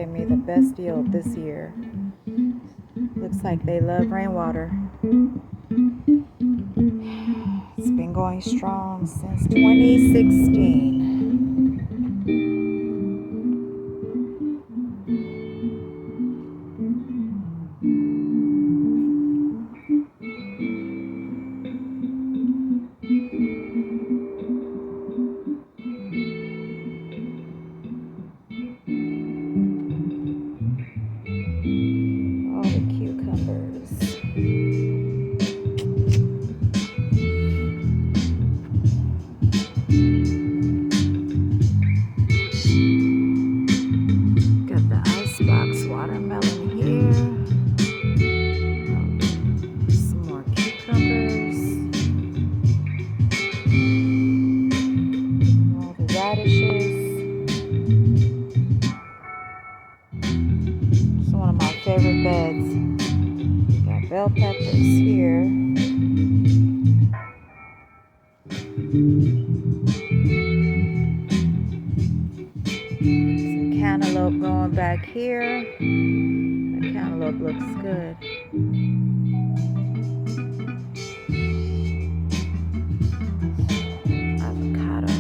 gave me the best deal this year. Looks like they love rainwater. It's been going strong since 2016. All the cucumbers. Got the icebox watermelon here. Some more cucumbers. All the radishes. It's one of my favorite beds. Got bell peppers here. Some cantaloupe going back here. The cantaloupe looks good. Avocados.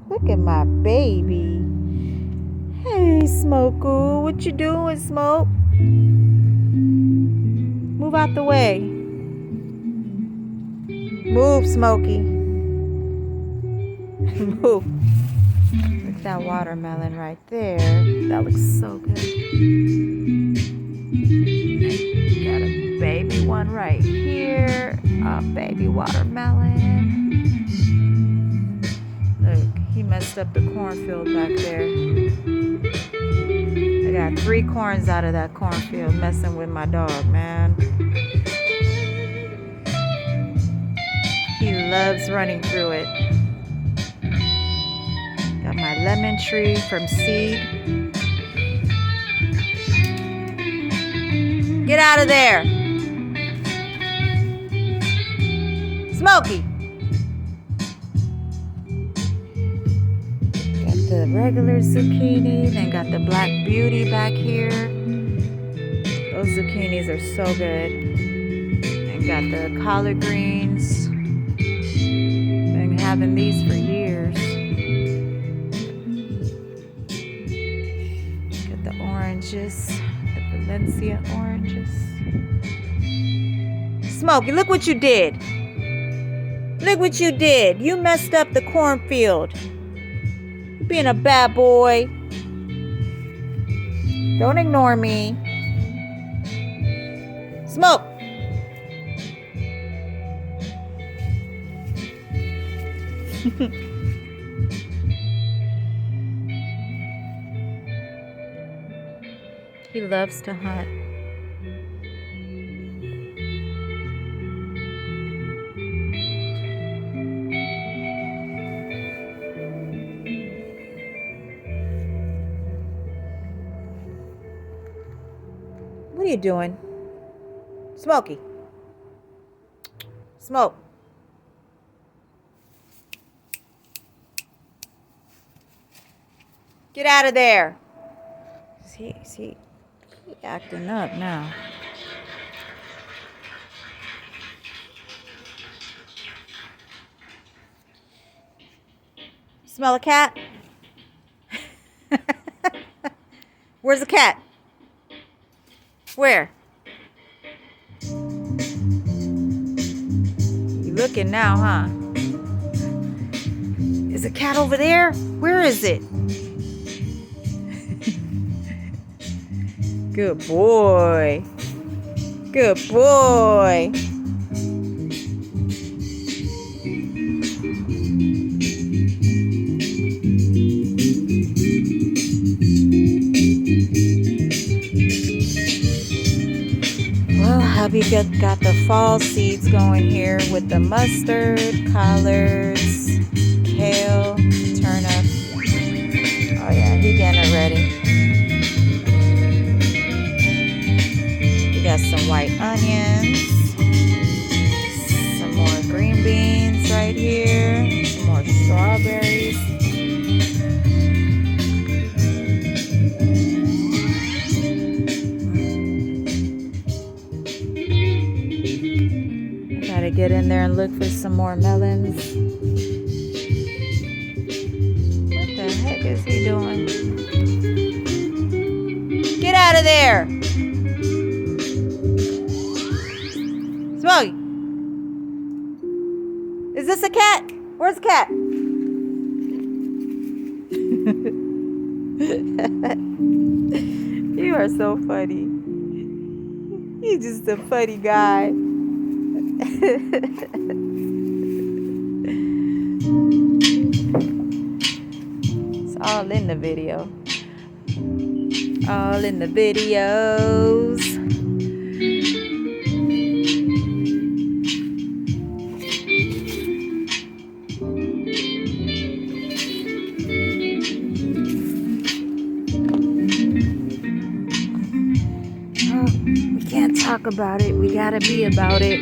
Look at my baby. Hey, Smokey, what you doing, Smoke? Move out the way. Move, Smokey. Move. Look at that watermelon right there. That looks so good. Got a baby one right here. A baby watermelon. Look, he messed up the cornfield back there. I got 3 corns out of that cornfield messing with my dog, man. He loves running through it. Got my lemon tree from seed. Get out of there! Smokey! The regular zucchini, then got the black beauty back here. Those zucchinis are so good. And got the collard greens. Been having these for years. Got the oranges, the Valencia oranges. Smokey, look what you did. Look what you did. You messed up the cornfield. Being a bad boy. Don't ignore me. Smoke. He loves to hunt. What are you doing? Smokey. Smoke. Get out of there. See, he acting up now. Smell a cat? Where's the cat? Where? You looking now, huh? Is a cat over there? Where is it? Good boy. Good boy. Well, hubby got the fall seeds going here with the mustard, collards, kale, turnip. Oh yeah, he getting it ready. We got some white onions, some more green beans right here, some more strawberries. Gotta get in there and look for some more melons. What the heck is he doing? Get out of there! Smokey! Is this a cat? Where's the cat? You are so funny. You're just a funny guy. It's all in the video. All in the videos. Oh, we can't talk about it. We gotta be about it.